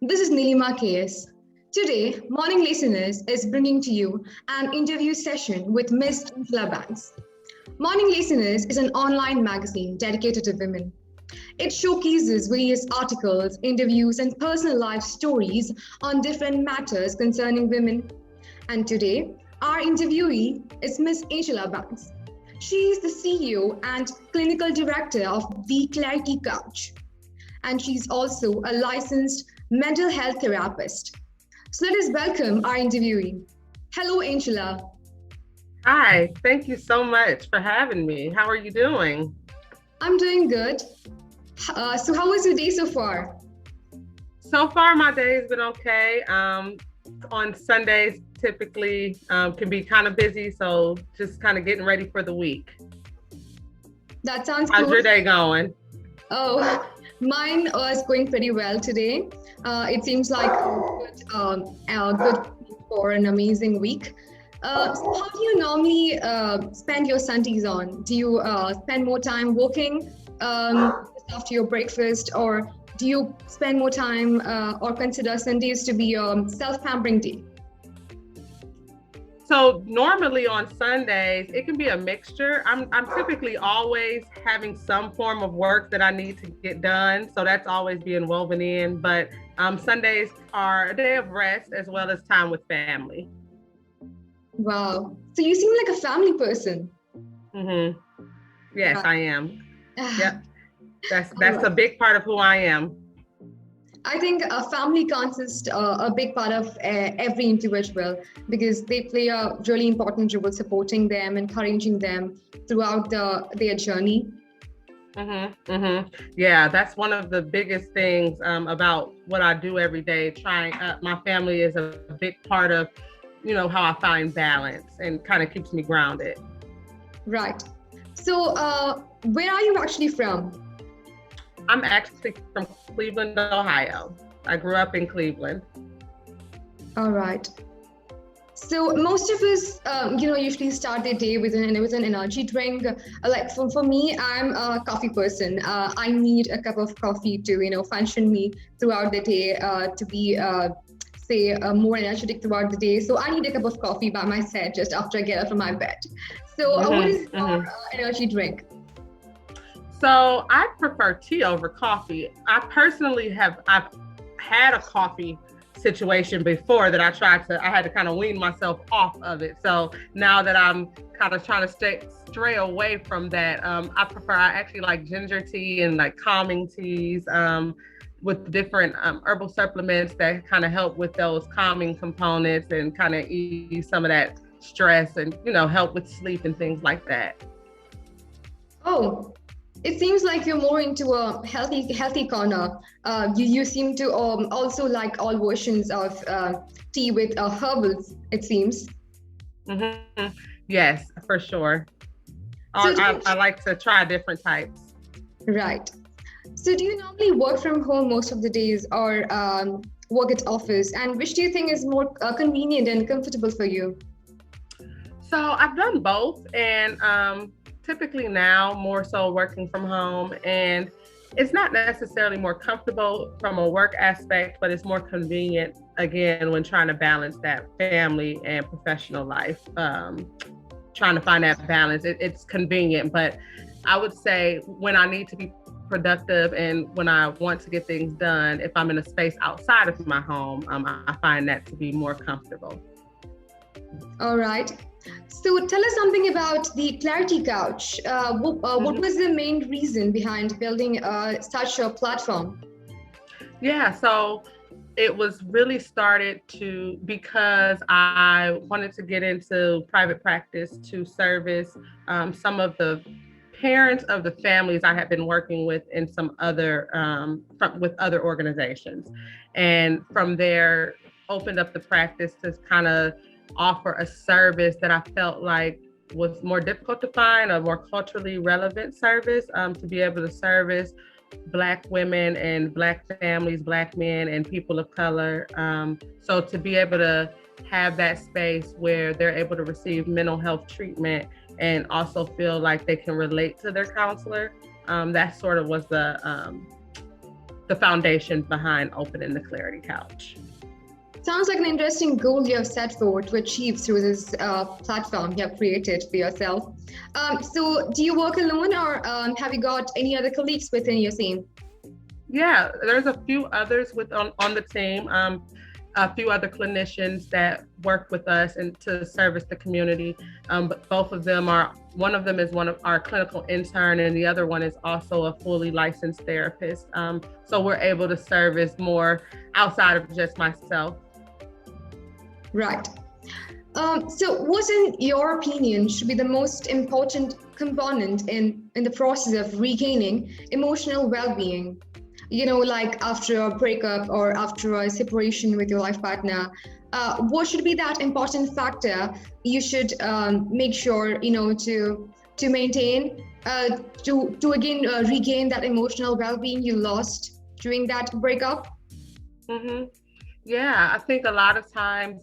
This is Nilima KS. Today, Morning Listeners is bringing to you an interview session with Miss Angela Banks. Morning Listeners is an online magazine dedicated to women. It showcases various articles, interviews, and personal life stories on different matters concerning women. And today, our interviewee is Miss Angela Banks. She is the CEO and clinical director of the Clarity Couch, and she's also a licensed mental health therapist. So let us welcome our interviewee. Hello, Angela. Hi, thank you so much for having me. How are you doing? I'm doing good. So how was your day so far? So far, my day has been okay. On Sundays, typically can be kind of busy, so just kind of getting ready for the week. That sounds How's cool. your day going? Oh, mine was going pretty well today. It seems like a good for an amazing week. So how do you normally spend your Sundays on? Do you spend more time working just after your breakfast, or do you spend more time or consider Sundays to be your self-pampering day? So normally on Sundays, it can be a mixture. I'm typically always having some form of work that I need to get done. So that's always being woven in. But Sundays are a day of rest as well as time with family. Wow. So you seem like a family person. Mm-hmm. Yes, I am. Yep. That's Right. a big part of who I am. I think a family consists a big part of every individual because they play a really important role supporting them, encouraging them throughout their journey. Yeah, that's one of the biggest things about what I do every day. My family is a big part of, how I find balance and kind of keeps me grounded. Right. So, where are you actually from? I'm actually from Cleveland, Ohio. I grew up in Cleveland. All right. So most of us, usually start their day with an energy drink. Like for me, I'm a coffee person. I need a cup of coffee to, function me throughout the day, to be, more energetic throughout the day. So I need a cup of coffee by my side just after I get up from my bed. So what is your energy drink? So I prefer tea over coffee. I've had a coffee situation before that I had to kind of wean myself off of it. So now that I'm kind of trying to stray away from that, I actually like ginger tea and like calming teas with different herbal supplements that kind of help with those calming components and kind of ease some of that stress and, help with sleep and things like that. Oh, it seems like you're more into a healthy corner. You seem to also like all versions of tea with herbals, it seems. Mm-hmm. Yes, for sure. So I like to try different types. right. So do you normally work from home most of the days or work at office? And which do you think is more convenient and comfortable for you? So I've done both, and typically now more so working from home, and it's not necessarily more comfortable from a work aspect, but it's more convenient again when trying to balance that family and professional life. Trying to find that balance, it's convenient, but I would say when I need to be productive and when I want to get things done, if I'm in a space outside of my home, I find that to be more comfortable. All right. So tell us something about the Clarity Couch. What was the main reason behind building such a platform? Yeah, so it was really started because I wanted to get into private practice to service some of the parents of the families I had been working with in some other with other organizations, and from there opened up the practice to kind of offer a service that I felt like was more difficult to find, a more culturally relevant service, to be able to service Black women and Black families, Black men and people of color. So to be able to have that space where they're able to receive mental health treatment and also feel like they can relate to their counselor, that sort of was the foundation behind opening the Clarity Couch. Sounds like an interesting goal you have set forward to achieve through this platform you have created for yourself. So, do you work alone, or have you got any other colleagues within your team? Yeah, there's a few others on the team. A few other clinicians that work with us and to service the community. But both of them one of them is one of our clinical intern, and the other one is also a fully licensed therapist. So we're able to service more outside of just myself. Right. So, what, in your opinion, should be the most important component in the process of regaining emotional well-being? Like after a breakup or after a separation with your life partner, what should be that important factor you should make sure to maintain to again regain that emotional well-being you lost during that breakup? Mm-hmm. Yeah, I think a lot of times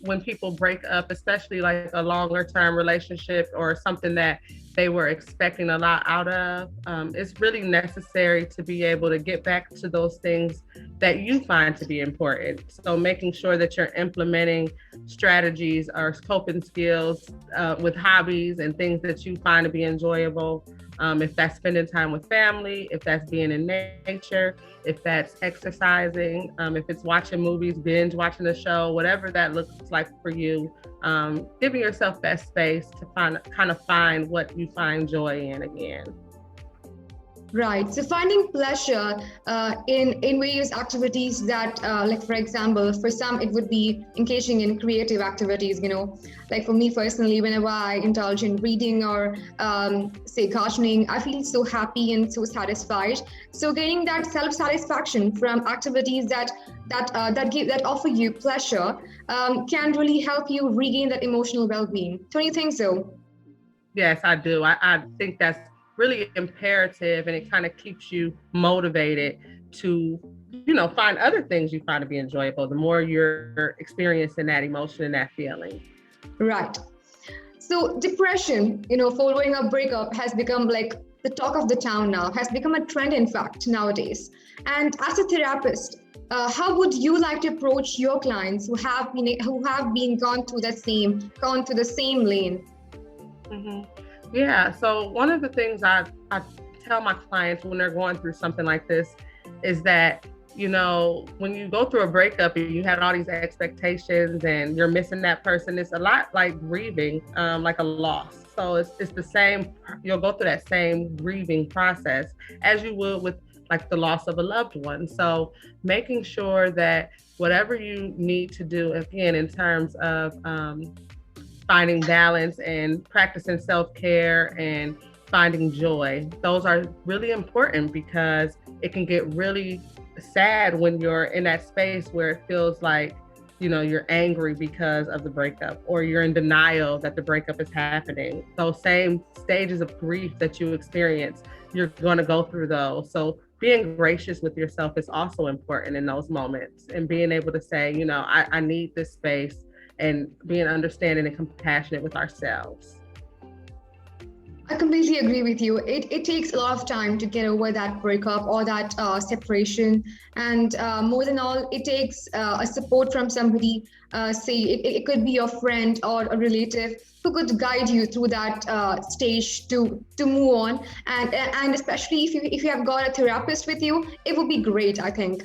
when people break up, especially like a longer term relationship or something that they were expecting a lot out of, it's really necessary to be able to get back to those things that you find to be important. So making sure that you're implementing strategies or coping skills with hobbies and things that you find to be enjoyable. If that's spending time with family, if that's being in nature, if that's exercising, if it's watching movies, binge watching a show, whatever that looks like for you, giving yourself that space to find what you find joy in again. Right. So finding pleasure in various activities that, like for example, for some it would be engaging in creative activities. Like for me personally, whenever I indulge in reading or say gardening, I feel so happy and so satisfied. So getting that self-satisfaction from activities that offer you pleasure can really help you regain that emotional well-being. Don't you think so? Yes, I do. I think that's really imperative, and it kind of keeps you motivated to find other things you find to be enjoyable the more you're experiencing that emotion and that feeling. Right. So depression, following a breakup has become like the talk of the town now, has become a trend in fact nowadays. And as a therapist, how would you like to approach your clients who have been gone through the same lane? Mm-hmm. Yeah, so one of the things I tell my clients when they're going through something like this is that, when you go through a breakup and you had all these expectations and you're missing that person, it's a lot like grieving, like a loss. So it's the same, you'll go through that same grieving process as you would with like the loss of a loved one. So making sure that whatever you need to do, again, in terms of finding balance and practicing self-care and finding joy. Those are really important because it can get really sad when you're in that space where it feels like, you're angry because of the breakup, or you're in denial that the breakup is happening. Those same stages of grief that you experience, you're going to go through those. So being gracious with yourself is also important in those moments, and being able to say, I need this space, and being understanding and compassionate with ourselves. I completely agree with you. It takes a lot of time to get over that breakup or that separation. And more than all, it takes a support from somebody, say it could be your friend or a relative who could guide you through that stage to move on. And especially if you have got a therapist with you, it would be great, I think.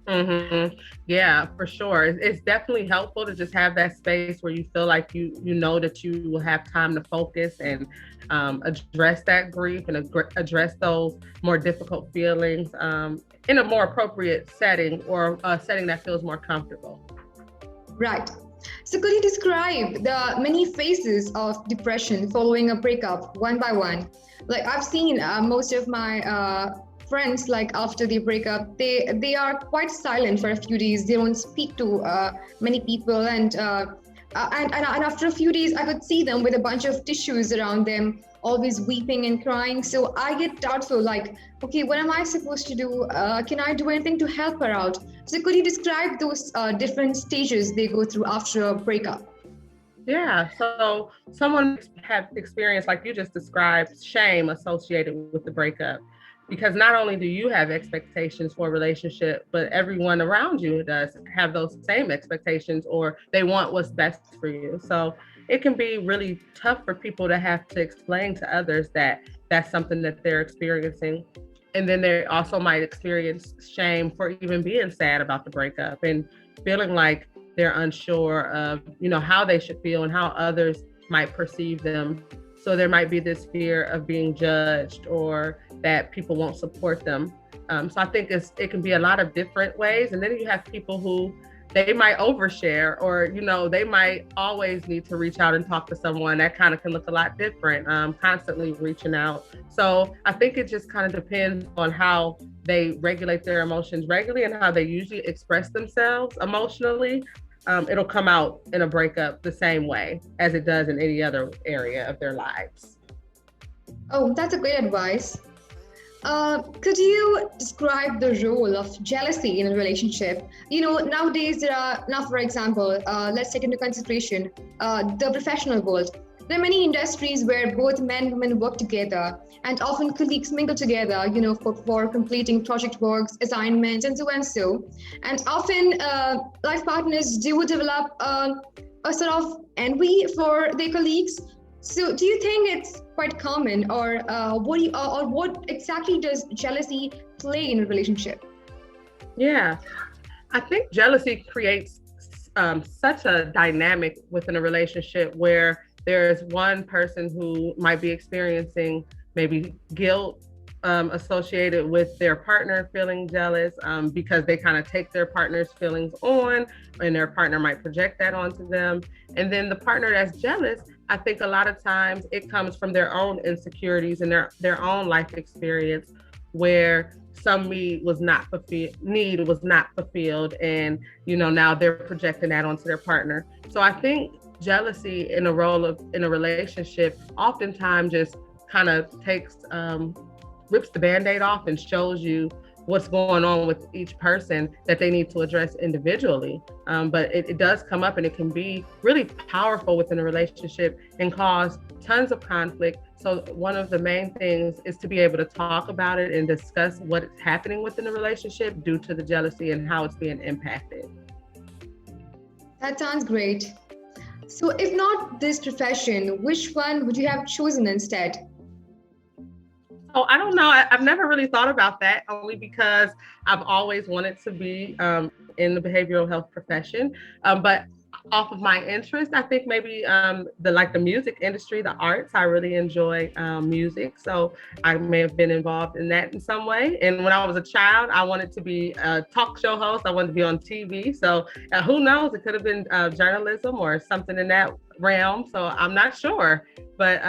Mm-hmm. Yeah, for sure. It's definitely helpful to just have that space where you feel like you know that you will have time to focus and address that grief and address those more difficult feelings in a more appropriate setting, or a setting that feels more comfortable. Right. So could you describe the many phases of depression following a breakup one by one? Like I've seen most of my friends, like after they break up, they are quite silent for a few days. They don't speak to many people, and after a few days, I could see them with a bunch of tissues around them, always weeping and crying. So I get doubtful, like, okay, what am I supposed to do? Can I do anything to help her out? So could you describe those different stages they go through after a breakup? Yeah, so someone have experienced, like you just described, shame associated with the breakup. because not only do you have expectations for a relationship, but everyone around you does have those same expectations, or they want what's best for you. So it can be really tough for people to have to explain to others that that's something that they're experiencing. And then they also might experience shame for even being sad about the breakup and feeling like they're unsure of, how they should feel and how others might perceive them. So there might be this fear of being judged or that people won't support them. So I think it can be a lot of different ways. And then you have people who they might overshare, or they might always need to reach out and talk to someone. That kind of can look a lot different, constantly reaching out. So I think it just kind of depends on how they regulate their emotions regularly and how they usually express themselves emotionally. It'll come out in a breakup the same way as it does in any other area of their lives. Oh, that's a great advice. Could you describe the role of jealousy in a relationship? Nowadays now, for example, let's take into consideration the professional world. There are many industries where both men and women work together, and often colleagues mingle together, for completing project works, assignments, and so and so. And often life partners do develop a sort of envy for their colleagues. So, do you think it's quite common, or what exactly does jealousy play in a relationship? Yeah, I think jealousy creates such a dynamic within a relationship where there's one person who might be experiencing maybe guilt associated with their partner feeling jealous because they kind of take their partner's feelings on, and their partner might project that onto them. And then the partner that's jealous, I think a lot of times it comes from their own insecurities and their own life experience, where some need was not fulfilled, and now they're projecting that onto their partner. So I think jealousy in a relationship oftentimes just kind of rips the band-aid off and shows you what's going on with each person that they need to address individually. But it does come up, and it can be really powerful within a relationship and cause tons of conflict. So one of the main things is to be able to talk about it and discuss what is happening within the relationship due to the jealousy and how it's being impacted. That sounds great. So, if not this profession, which one would you have chosen instead? Oh, I don't know. I've never really thought about that, only because I've always wanted to be in the behavioral health profession. But off of my interest, I think maybe the music industry, the arts. I really enjoy music, so I may have been involved in that in some way. And when I was a child, I wanted to be a talk show host. I wanted to be on TV. So who knows? It could have been journalism or something in that realm. So I'm not sure, but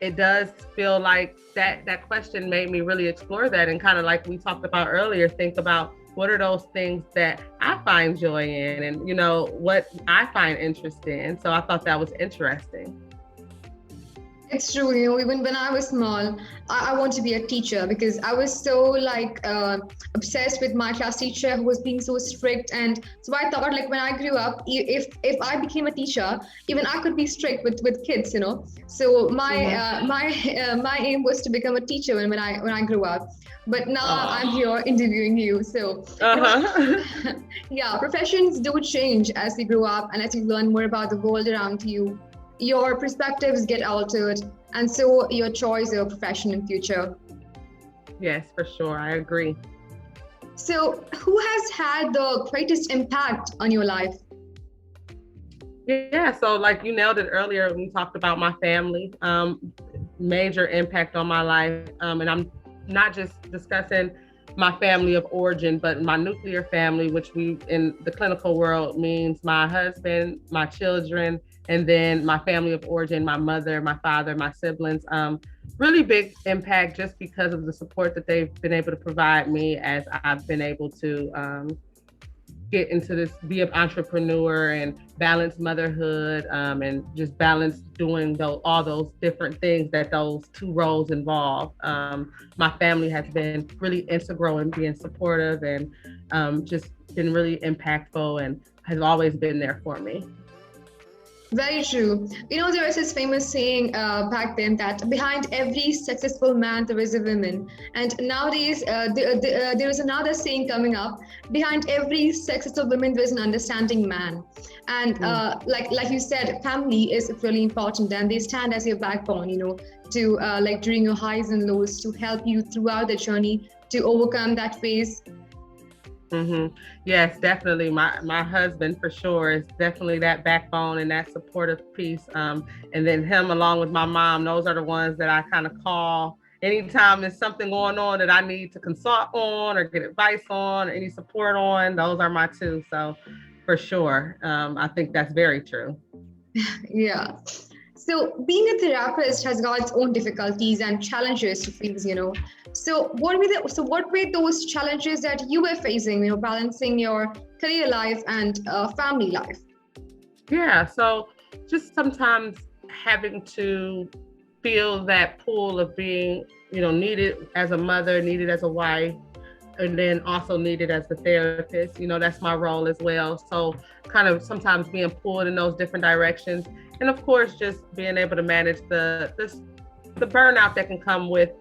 it does feel like that question made me really explore that, and kind of like we talked about earlier, think about what are those things that I find joy in, and what I find interest in. So I thought that was interesting. It's true, even when I was small, I want to be a teacher because I was so obsessed with my class teacher who was being so strict. And so I thought, like, when I grew up, if I became a teacher, even I could be strict with kids, So my aim was to become a teacher when I grew up. But now I'm here interviewing you. So yeah, professions do change as you grow up and as you learn more about the world around you. Your perspectives get altered, and so your choice of profession in future. Yes, for sure. I agree. So, who has had the greatest impact on your life? Yeah, so like you nailed it earlier, we talked about my family, major impact on my life. And I'm not just discussing my family of origin, but my nuclear family, which we in the clinical world means my husband, my children, and then my family of origin, my mother, my father, my siblings. Really big impact just because of the support that they've been able to provide me as I've been able to get into this, be an entrepreneur and balance motherhood and just balance doing all those different things that those two roles involve. My family has been really integral in being supportive and just been really impactful and has always been there for me. Very true. There was this famous saying back then that behind every successful man there is a woman, and nowadays there is another saying coming up: behind every successful woman there is an understanding man. And like you said, family is really important, and they stand as your backbone. To like during your highs and lows, to help you throughout the journey to overcome that phase. Yes, definitely. My husband for sure is definitely that backbone and that supportive piece. And then him along with my mom, those are the ones that I kind of call anytime there's something going on that I need to consult on or get advice on or any support on. Those are my two. So for sure, I think that's very true. Yeah. So being a therapist has got its own difficulties and challenges to face. So what were those challenges that you were facing, balancing your career life and family life? Yeah, so just sometimes having to feel that pull of being, needed as a mother, needed as a wife, and then also needed as the therapist. That's my role as well. So kind of sometimes being pulled in those different directions. And of course, just being able to manage the burnout that can come with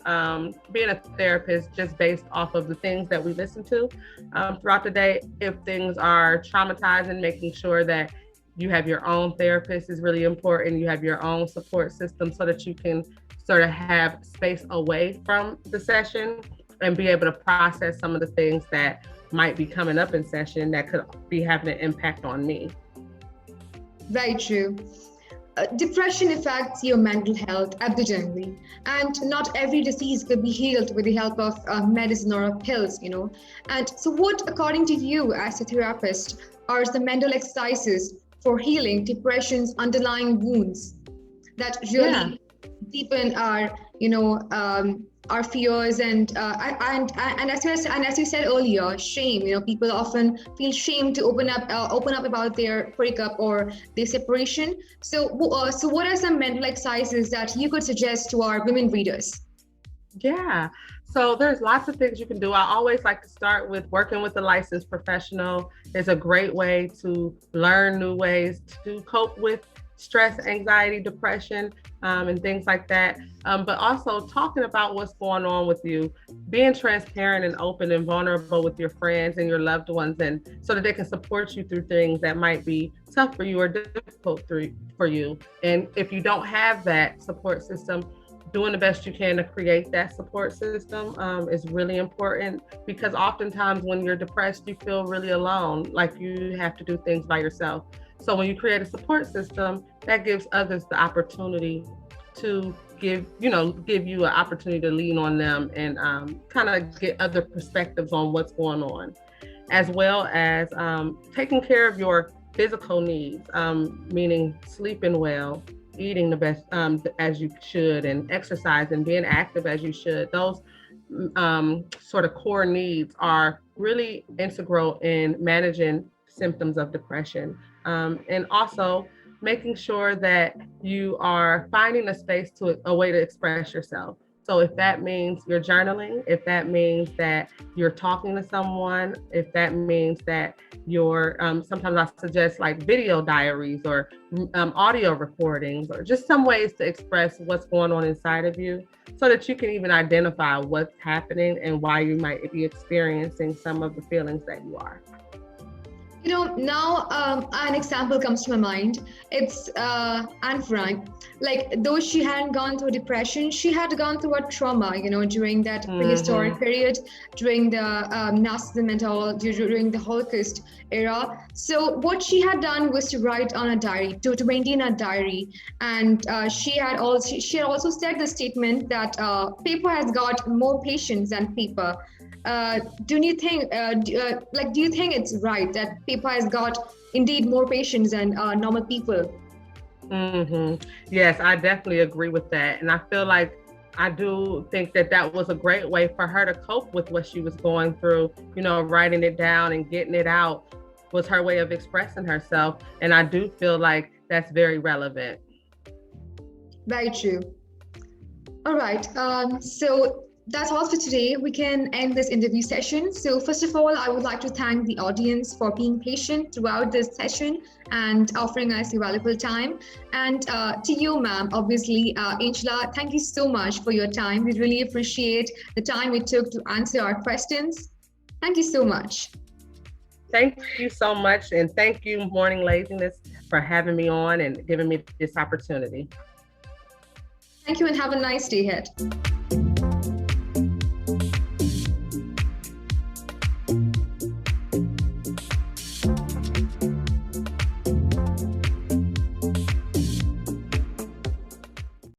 being a therapist just based off of the things that we listen to throughout the day. If things are traumatizing, making sure that you have your own therapist is really important. You have your own support system so that you can sort of have space away from the session and be able to process some of the things that might be coming up in session that could be having an impact on me. Very true. Depression affects your mental health epidemially, and not every disease could be healed with the help of medicine or of pills. And so, what, according to you, as a therapist, are the mental exercises for healing depression's underlying wounds that Yeah. really deepen our fears and as you said earlier, shame. People often feel shame to open up about their breakup or their separation. So what are some mental exercises that you could suggest to our women readers? Yeah. So there's lots of things you can do. I always like to start with working with a licensed professional. It's a great way to learn new ways to cope with stress, anxiety, depression, and things like that. But also talking about what's going on with you, being transparent and open and vulnerable with your friends and your loved ones, and so that they can support you through things that might be tough for you or difficult for you. And if you don't have that support system, doing the best you can to create that support system is really important, because oftentimes when you're depressed, you feel really alone, like you have to do things by yourself. So when you create a support system, that gives others the opportunity to give you an opportunity to lean on them and kind of get other perspectives on what's going on, as well as taking care of your physical needs, meaning sleeping well, eating the best as you should, and exercising, being active as you should. Those sort of core needs are really integral in managing symptoms of depression. And also making sure that you are finding a way to express yourself. So if that means you're journaling, if that means that you're talking to someone, if that means that you're, sometimes I suggest like video diaries or audio recordings, or just some ways to express what's going on inside of you so that you can even identify what's happening and why you might be experiencing some of the feelings that you are. Now an example comes to my mind. It's Anne Frank. Like, though she hadn't gone through depression, she had gone through a trauma, during that prehistoric period, during the Nazism and all, during the Holocaust era. So what she had done was to write on a diary, to maintain a diary. And she had also said the statement that paper has got more patience than paper. Do you think it's right that paper has got indeed more patience than normal people? Yes, I definitely agree with that. And I feel like I do think that that was a great way for her to cope with what she was going through. Writing it down and getting it out was her way of expressing herself. And I do feel like that's very relevant. Very true. All right. So That's all for today. We can end this interview session. So first of all, I would like to thank the audience for being patient throughout this session and offering us your valuable time. And to you, ma'am, obviously, Angela, thank you so much for your time. We really appreciate the time it took to answer our questions. Thank you so much. Thank you so much. And thank you, Morning Laziness, for having me on and giving me this opportunity. Thank you and have a nice day ahead.